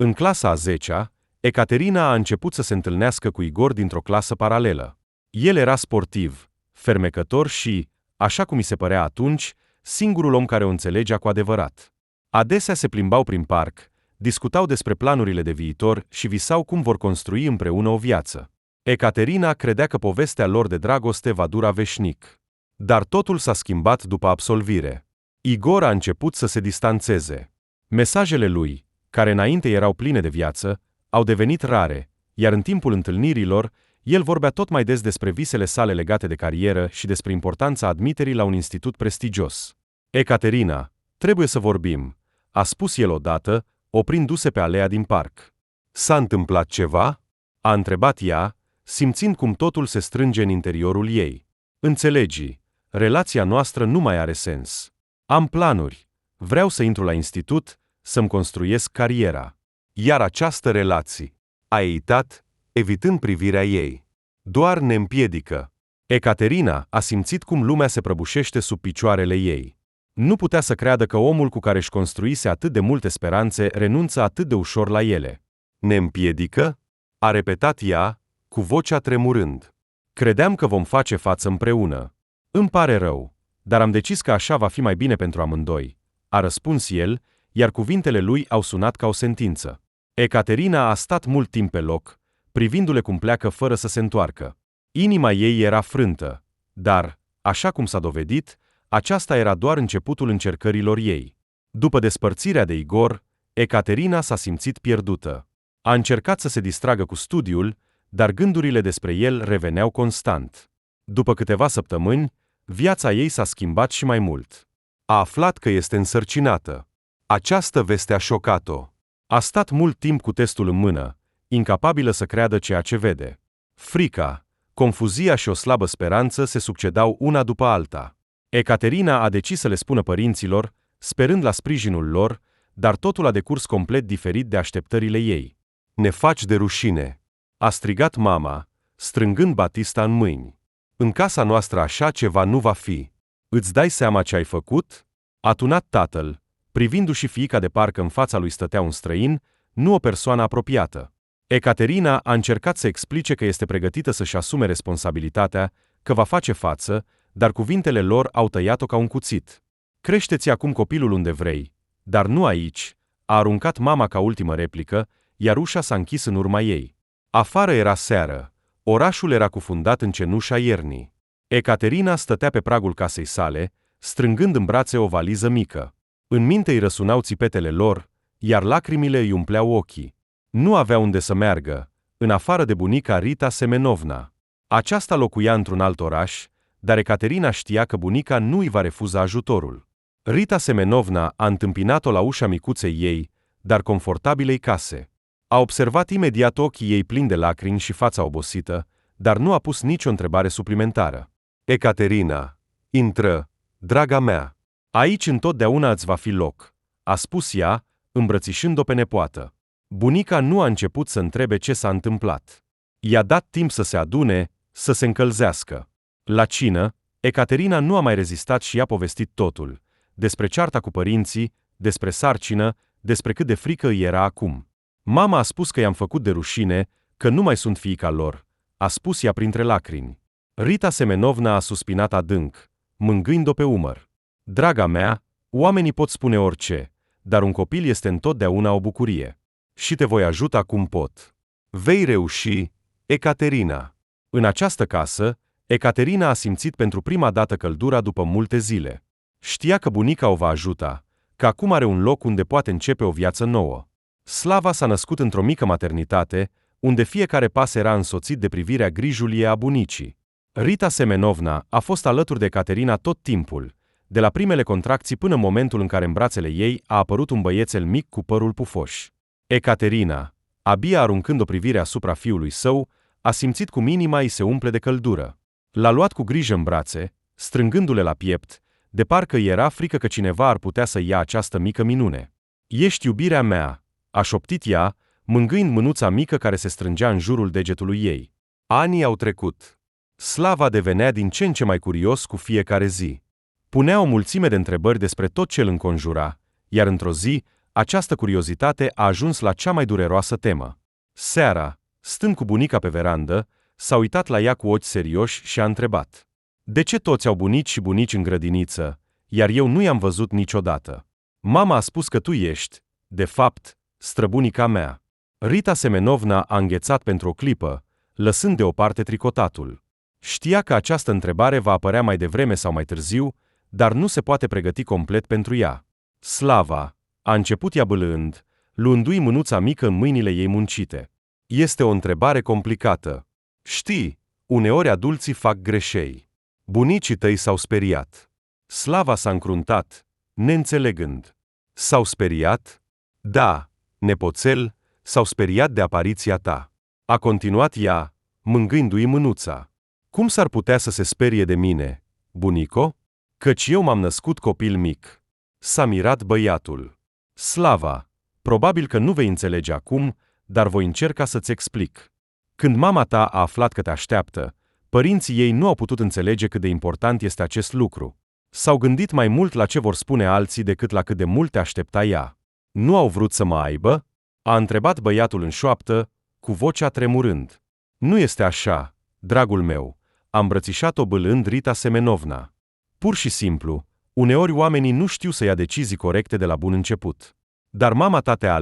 În clasa a 10-a, Ecaterina a început să se întâlnească cu Igor dintr-o clasă paralelă. El era sportiv, fermecător și, așa cum i se părea atunci, singurul om care o înțelegea cu adevărat. Adesea se plimbau prin parc, discutau despre planurile de viitor și visau cum vor construi împreună o viață. Ecaterina credea că povestea lor de dragoste va dura veșnic. Dar totul s-a schimbat după absolvire. Igor a început să se distanțeze. Mesajele lui, care înainte erau pline de viață, au devenit rare, iar în timpul întâlnirilor, el vorbea tot mai des despre visele sale legate de carieră și despre importanța admiterii la un institut prestigios. Ecaterina, trebuie să vorbim, a spus el odată, oprindu-se pe alea din parc. S-a întâmplat ceva? A întrebat ea, simțind cum totul se strânge în interiorul ei. Înțelegi, relația noastră nu mai are sens. Am planuri, vreau să intru la institut, să-mi construiesc cariera. Iar această relație a eitat, evitând privirea ei. Doar ne împiedică. Ecaterina a simțit cum lumea se prăbușește sub picioarele ei. Nu putea să creadă că omul cu care își construise atât de multe speranțe renunță atât de ușor la ele. Ne împiedică? A repetat ea, cu vocea tremurând. Credeam că vom face față împreună. Îmi pare rău, dar am decis că așa va fi mai bine pentru amândoi, a răspuns el, iar cuvintele lui au sunat ca o sentință. Ecaterina a stat mult timp pe loc, privindu-le cum pleacă fără să se întoarcă. Inima ei era frântă, dar, așa cum s-a dovedit, aceasta era doar începutul încercărilor ei. După despărțirea de Igor, Ecaterina s-a simțit pierdută. A încercat să se distragă cu studiul, dar gândurile despre el reveneau constant. După câteva săptămâni, viața ei s-a schimbat și mai mult. A aflat că este însărcinată. Această veste a șocat-o. A stat mult timp cu testul în mână, incapabilă să creadă ceea ce vede. Frica, confuzia și o slabă speranță se succedau una după alta. Ecaterina a decis să le spună părinților, sperând la sprijinul lor, dar totul a decurs complet diferit de așteptările ei. Ne faci de rușine, a strigat mama, strângând Batista în mâini. În casa noastră așa ceva nu va fi. Îți dai seama ce ai făcut? A tunat tatăl, privindu-și fiica de parcă în fața lui stătea un străin, nu o persoană apropiată. Ecaterina a încercat să explice că este pregătită să-și asume responsabilitatea, că va face față, dar cuvintele lor au tăiat-o ca un cuțit. Crește-ți acum copilul unde vrei, dar nu aici, a aruncat mama ca ultimă replică, iar ușa s-a închis în urma ei. Afară era seară, orașul era cufundat în cenușa iernii. Ecaterina stătea pe pragul casei sale, strângând în brațe o valiză mică. În minte îi răsunau țipetele lor, iar lacrimile îi umpleau ochii. Nu avea unde să meargă, în afară de bunica Rita Semenovna. Aceasta locuia într-un alt oraș, dar Ecaterina știa că bunica nu îi va refuza ajutorul. Rita Semenovna a întâmpinat-o la ușa micuței ei, dar confortabilei case. A observat imediat ochii ei plini de lacrimi și fața obosită, dar nu a pus nicio întrebare suplimentară. Ecaterina, intră, draga mea. Aici întotdeauna îți va fi loc, a spus ea, îmbrățișând-o pe nepoată. Bunica nu a început să întrebe ce s-a întâmplat. I-a dat timp să se adune, să se încălzească. La cină, Ecaterina nu a mai rezistat și i-a povestit totul, despre cearta cu părinții, despre sarcină, despre cât de frică îi era acum. Mama a spus că i-am făcut de rușine, că nu mai sunt fiica lor, a spus ea printre lacrimi. Rita Semenovna a suspinat adânc, mângâind-o pe umăr. Draga mea, oamenii pot spune orice, dar un copil este întotdeauna o bucurie. Și te voi ajuta cum pot. Vei reuși, Ecaterina. În această casă, Ecaterina a simțit pentru prima dată căldura după multe zile. Știa că bunica o va ajuta, că acum are un loc unde poate începe o viață nouă. Slava s-a născut într-o mică maternitate, unde fiecare pas era însoțit de privirea grijulie a bunicii. Rita Semenovna a fost alături de Ecaterina tot timpul, de la primele contracții până în momentul în care în brațele ei a apărut un băiețel mic cu părul pufoș. Ecaterina, abia aruncând o privire asupra fiului său, a simțit cum inima îi se umple de căldură. L-a luat cu grijă în brațe, strângându-le la piept, de parcă îi era frică că cineva ar putea să ia această mică minune. Ești iubirea mea, a șoptit ea, mângâind mânuța mică care se strângea în jurul degetului ei. Anii au trecut. Slava devenea din ce în ce mai curios cu fiecare zi. Punea o mulțime de întrebări despre tot ce îl înconjura, iar într-o zi Această curiozitate a ajuns la cea mai dureroasă temă. Seara, stând cu bunica pe verandă, s-a uitat la ea cu ochi serioși și a întrebat: de ce toți au bunici și bunici în grădiniță, iar eu nu i-am văzut niciodată? Mama a spus că tu ești, de fapt, străbunica mea. Rita Semenovna a înghețat pentru o clipă, lăsând deoparte tricotatul. Știa că această întrebare va apărea mai devreme sau mai târziu, dar nu se poate pregăti complet pentru ea. Slava, a început ea bâlând, luându-i mânuța mică în mâinile ei muncite. Este o întrebare complicată. Știi, uneori adulții fac greșeli. Bunicii tăi s-au speriat. Slava s-a încruntat, neînțelegând. S-au speriat? Da, nepoțel, s-au speriat de apariția ta. A continuat ea, mângâindu-i mânuța. Cum s-ar putea să se sperie de mine, bunico? Căci eu m-am născut copil mic. S-a mirat băiatul. Slava, probabil că nu vei înțelege acum, dar voi încerca să-ți explic. Când mama ta a aflat că te așteaptă, părinții ei nu au putut înțelege cât de important este acest lucru. S-au gândit mai mult la ce vor spune alții decât la cât de mult te aștepta ea. Nu au vrut să mă aibă? A întrebat băiatul în șoaptă, cu vocea tremurând. Nu este așa, dragul meu, a îmbrățișat-o bâlând Rita Semenovna. Pur și simplu, uneori oamenii nu știu să ia decizii corecte de la bun început. Dar mama ta te-a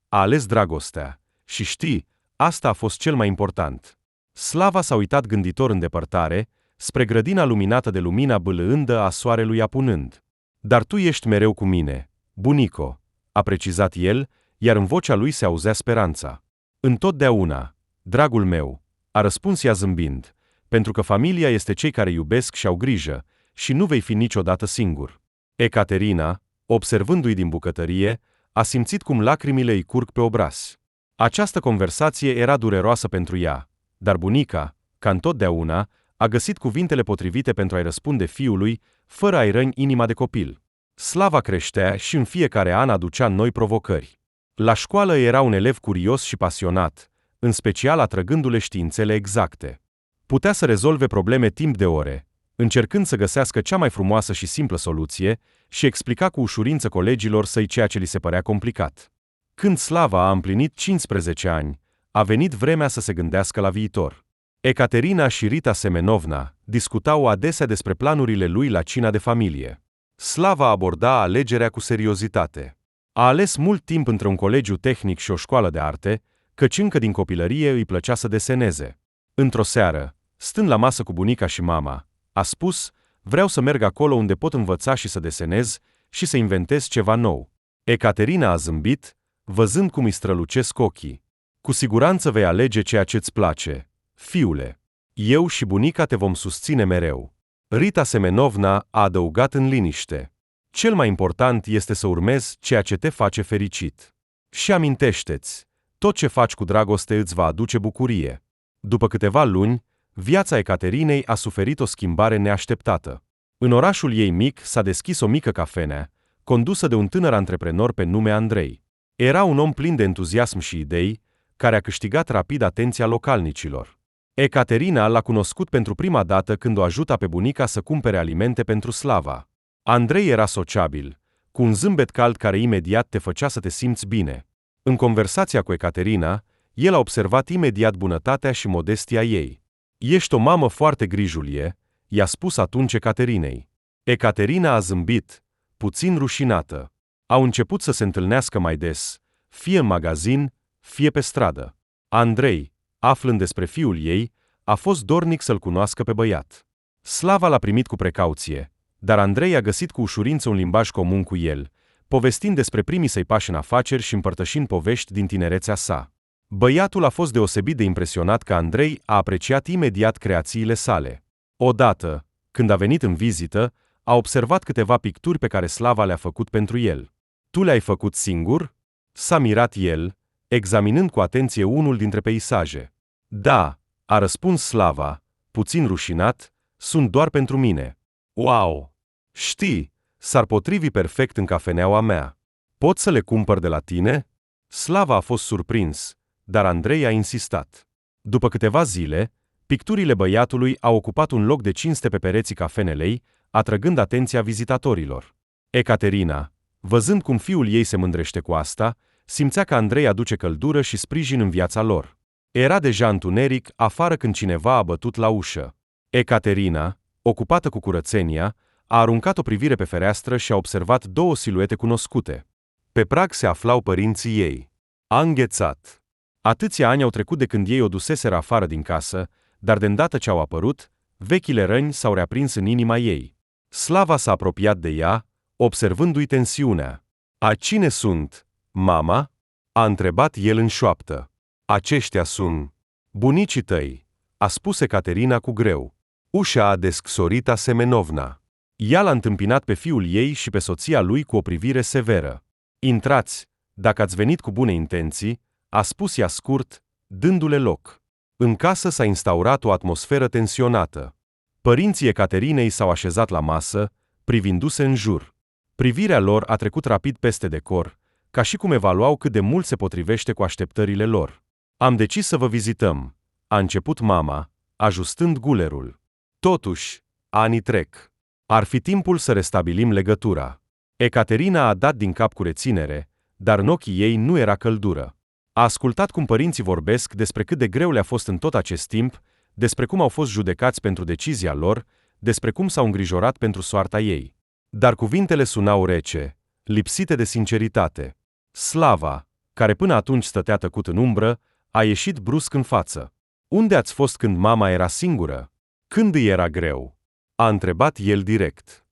ales dragostea. Și știi, asta a fost cel mai important. Slava s-a uitat gânditor în depărtare, spre grădina luminată de lumina bâlândă a soarelui apunând. Dar tu ești mereu cu mine, bunico, a precizat el, iar în vocea lui se auzea speranța. Întotdeauna, dragul meu, a răspuns ea zâmbind, pentru că familia este cei care iubesc și au grijă, și nu vei fi niciodată singur. Ecaterina, observându-i din bucătărie, a simțit cum lacrimile îi curg pe obraz. Această conversație era dureroasă pentru ea, dar bunica, ca întotdeauna, a găsit cuvintele potrivite pentru a-i răspunde fiului, fără a-i răni inima de copil. Slava creștea și în fiecare an aducea noi provocări. La școală era un elev curios și pasionat, în special atrăgându-le științele exacte. Putea să rezolve probleme timp de ore, încercând să găsească cea mai frumoasă și simplă soluție, și explica cu ușurință colegilor săi ceea ce li se părea complicat. Când Slava a împlinit 15 ani, a venit vremea să se gândească la viitor. Ecaterina și Rita Semenovna discutau adesea despre planurile lui la cina de familie. Slava aborda alegerea cu seriozitate. A ales mult timp între un colegiu tehnic și o școală de arte, căci încă din copilărie îi plăcea să deseneze. Într-o seară, stând la masă cu bunica și mama, a spus: vreau să merg acolo unde pot învăța și să desenez și să inventez ceva nou. Ecaterina a zâmbit, văzând cum îi strălucesc ochii. Cu siguranță vei alege ceea ce-ți place, fiule. Eu și bunica te vom susține mereu. Rita Semenovna a adăugat în liniște. Cel mai important este să urmezi ceea ce te face fericit. Și amintește-ți, tot ce faci cu dragoste îți va aduce bucurie. După câteva luni, viața Ecaterinei a suferit o schimbare neașteptată. În orașul ei mic s-a deschis o mică cafenea, condusă de un tânăr antreprenor pe nume Andrei. Era un om plin de entuziasm și idei, care a câștigat rapid atenția localnicilor. Ecaterina l-a cunoscut pentru prima dată când o ajuta pe bunica să cumpere alimente pentru Slava. Andrei era sociabil, cu un zâmbet cald care imediat te făcea să te simți bine. În conversația cu Ecaterina, el a observat imediat bunătatea și modestia ei. Ești o mamă foarte grijulie, i-a spus atunci Ecaterinei. Ecaterina a zâmbit, puțin rușinată. Au început să se întâlnească mai des, fie în magazin, fie pe stradă. Andrei, aflând despre fiul ei, a fost dornic să-l cunoască pe băiat. Slava l-a primit cu precauție, dar Andrei a găsit cu ușurință un limbaj comun cu el, povestind despre primii săi pași în afaceri și împărtășind povești din tinerețea sa. Băiatul a fost deosebit de impresionat că Andrei a apreciat imediat creațiile sale. Odată, când a venit în vizită, a observat câteva picturi pe care Slava le-a făcut pentru el. Tu le-ai făcut singur? S-a mirat el, examinând cu atenție unul dintre peisaje. Da, a răspuns Slava, puțin rușinat, sunt doar pentru mine. Wow! Știi, s-ar potrivi perfect în cafeneaua mea. Pot să le cumpăr de la tine? Slava a fost surprins, dar Andrei a insistat. După câteva zile, picturile băiatului au ocupat un loc de cinste pe pereții cafenelei, atrăgând atenția vizitatorilor. Ecaterina, Văzând cum fiul ei se mândrește cu asta, simțea că Andrei aduce căldură și sprijin în viața lor. Era deja întuneric afară când cineva a bătut la ușă. Ecaterina, ocupată cu curățenia, a aruncat o privire pe fereastră și a observat două siluete cunoscute. Pe prag se aflau părinții ei. A înghețat. Atâția ani au trecut de când ei o duseseră afară din casă, dar de îndată ce au apărut, vechile răni s-au reaprins în inima ei. Slava s-a apropiat de ea, observându-i tensiunea. A cine sunt, mama?" a întrebat el în șoaptă. Aceștia sunt bunicii tăi," a spus Ecaterina cu greu. Ușa a deschis Rita Semenovna. Ea l-a întâmpinat pe fiul ei și pe soția lui cu o privire severă. Intrați, dacă ați venit cu bune intenții," a spus ea scurt, dându-le loc. În casă s-a instaurat o atmosferă tensionată. Părinții Ecaterinei s-au așezat la masă, privindu-se în jur. Privirea lor a trecut rapid peste decor, ca și cum evaluau cât de mult se potrivește cu așteptările lor. Am decis să vă vizităm," a început mama, ajustând gulerul. Totuși, anii trec. Ar fi timpul să restabilim legătura. Ecaterina a dat din cap cu reținere, dar în ochii ei nu era căldură. A ascultat cum părinții vorbesc despre cât de greu le-a fost în tot acest timp, despre cum au fost judecați pentru decizia lor, despre cum s-au îngrijorat pentru soarta ei. Dar cuvintele sunau rece, lipsite de sinceritate. Slava, care până atunci stătea tăcut în umbră, a ieșit brusc în față. Unde ați fost când mama era singură? Când îi era greu? A întrebat el direct.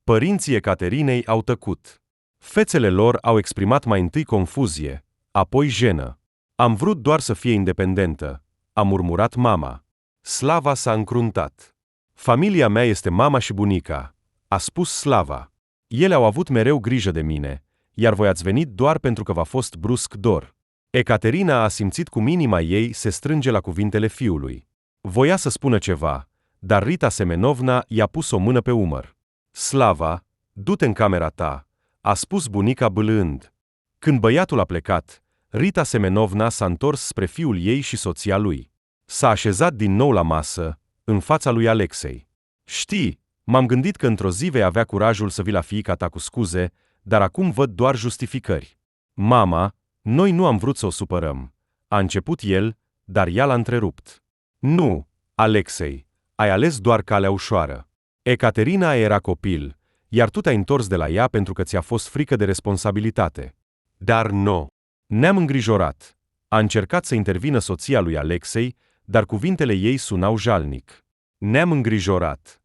Părinții Ecaterinei au tăcut. Fețele lor au exprimat mai întâi confuzie, apoi jenă. Am vrut doar să fie independentă, a murmurat mama. Slava s-a încruntat. Familia mea este mama și bunica, a spus Slava. Ele au avut mereu grijă de mine, iar voi ați venit doar pentru că v-a fost brusc dor. Ecaterina a simțit cum inima ei se strânge la cuvintele fiului. Voia să spună ceva, dar Rita Semenovna i-a pus o mână pe umăr. Slava, du-te în camera ta, a spus bunica bâlând. Când băiatul a plecat, Rita Semenovna s-a întors spre fiul ei și soția lui. S-a așezat din nou la masă, în fața lui Alexei. Știi, m-am gândit că într-o zi vei avea curajul să vii la fiica ta cu scuze, dar acum văd doar justificări. Mama, noi nu am vrut să o supărăm. A început el, dar ea l-a întrerupt. Nu, Alexei, ai ales doar calea ușoară. Ecaterina era copil, iar tu te-ai întors de la ea pentru că ți-a fost frică de responsabilitate. Dar nu. Ne-am îngrijorat. A încercat să intervină soția lui Alexei, dar cuvintele ei sunau jalnic. Ne-am îngrijorat.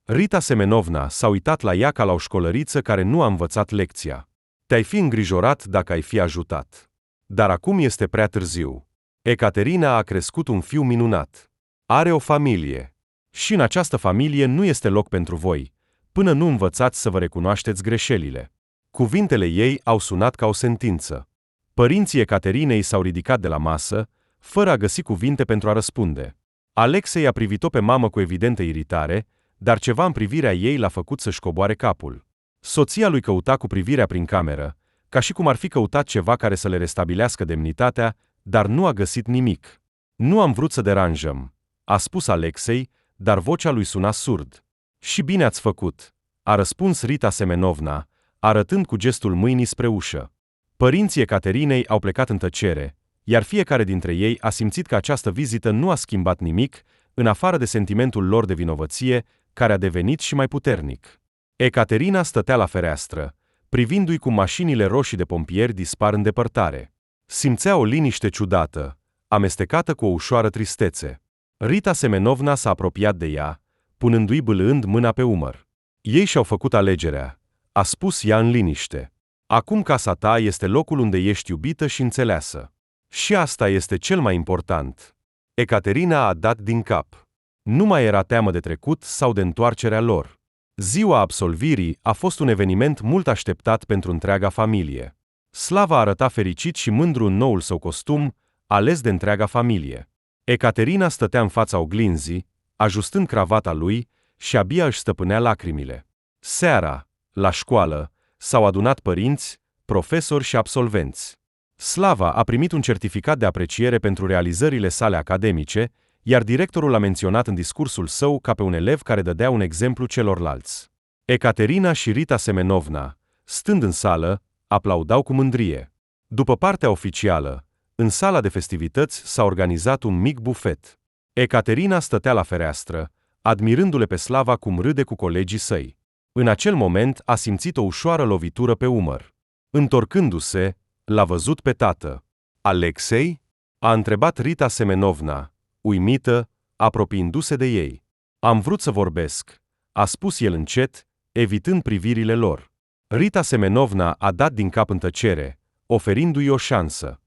Rita Semenovna s-a uitat la ea ca la o școlăriță care nu a învățat lecția. Te-ai fi îngrijorat dacă ai fi ajutat. Dar acum este prea târziu. Ecaterina a crescut un fiu minunat. Are o familie. Și în această familie nu este loc pentru voi, până nu învățați să vă recunoașteți greșelile. Cuvintele ei au sunat ca o sentință. Părinții Ecaterinei s-au ridicat de la masă, fără a găsi cuvinte pentru a răspunde. Alexei a privit-o pe mamă cu evidentă iritare, dar ceva în privirea ei l-a făcut să-și coboare capul. Soția lui căuta cu privirea prin cameră, ca și cum ar fi căutat ceva care să le restabilească demnitatea, dar nu a găsit nimic. Nu am vrut să deranjăm, a spus Alexei, dar vocea lui suna surd. Și bine ați făcut, a răspuns Rita Semenovna, arătând cu gestul mâinii spre ușă. Părinții Ecaterinei au plecat în tăcere, iar fiecare dintre ei a simțit că această vizită nu a schimbat nimic, în afară de sentimentul lor de vinovăție, care a devenit și mai puternic. Ecaterina stătea la fereastră, privindu-i cum mașinile roșii de pompieri dispar în depărtare. Simțea o liniște ciudată, amestecată cu o ușoară tristețe. Rita Semenovna s-a apropiat de ea, punându-i bâlând mâna pe umăr. Ei și-au făcut alegerea, a spus ea în liniște. Acum casa ta este locul unde ești iubită și înțeleasă. Și asta este cel mai important. Ecaterina a dat din cap. Nu mai era teamă de trecut sau de întoarcerea lor. Ziua absolvirii a fost un eveniment mult așteptat pentru întreaga familie. Slava arăta fericit și mândru în noul său costum, ales de întreaga familie. Ecaterina stătea în fața oglinzii, ajustând cravata lui, și abia își stăpânea lacrimile. Seara, la școală, s-au adunat părinți, profesori și absolvenți. Slava a primit un certificat de apreciere pentru realizările sale academice, iar directorul a menționat în discursul său ca pe un elev care dădea un exemplu celorlalți. Ecaterina și Rita Semenovna, Stând în sală, aplaudau cu mândrie. După partea oficială, în sala de festivități s-a organizat un mic bufet. Ecaterina stătea la fereastră, admirându-le pe Slava cum râde cu colegii săi. În acel moment a simțit o ușoară lovitură pe umăr. Întorcându-se, l-a văzut pe tată. Alexei? A întrebat Rita Semenovna, uimită, apropiindu-se de ei. Am vrut să vorbesc, a spus el încet, evitând privirile lor. Rita Semenovna a dat din cap în tăcere, oferindu-i o șansă.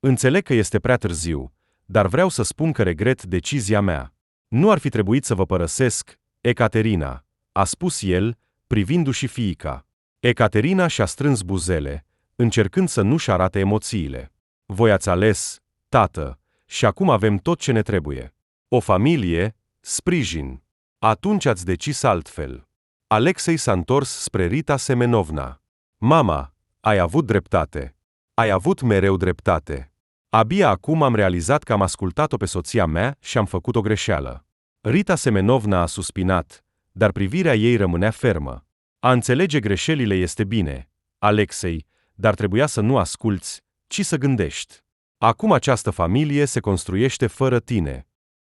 Înțeleg că este prea târziu, dar vreau să spun că regret decizia mea. Nu ar fi trebuit să vă părăsesc, Ecaterina, a spus el, privindu-și fiica. Ecaterina și-a strâns buzele, încercând să nu-și arate emoțiile. Voi ați ales, tată, și acum avem tot ce ne trebuie. O familie, sprijin. Atunci ați decis altfel. Alexei s-a întors spre Rita Semenovna. Mama, ai avut dreptate. Ai avut mereu dreptate. Abia acum am realizat că am ascultat-o pe soția mea și am făcut o greșeală. Rita Semenovna a suspinat, dar privirea ei rămânea fermă. A înțelege greșelile este bine, Alexei, dar trebuia să nu asculți, ci să gândești. Acum această familie se construiește fără tine.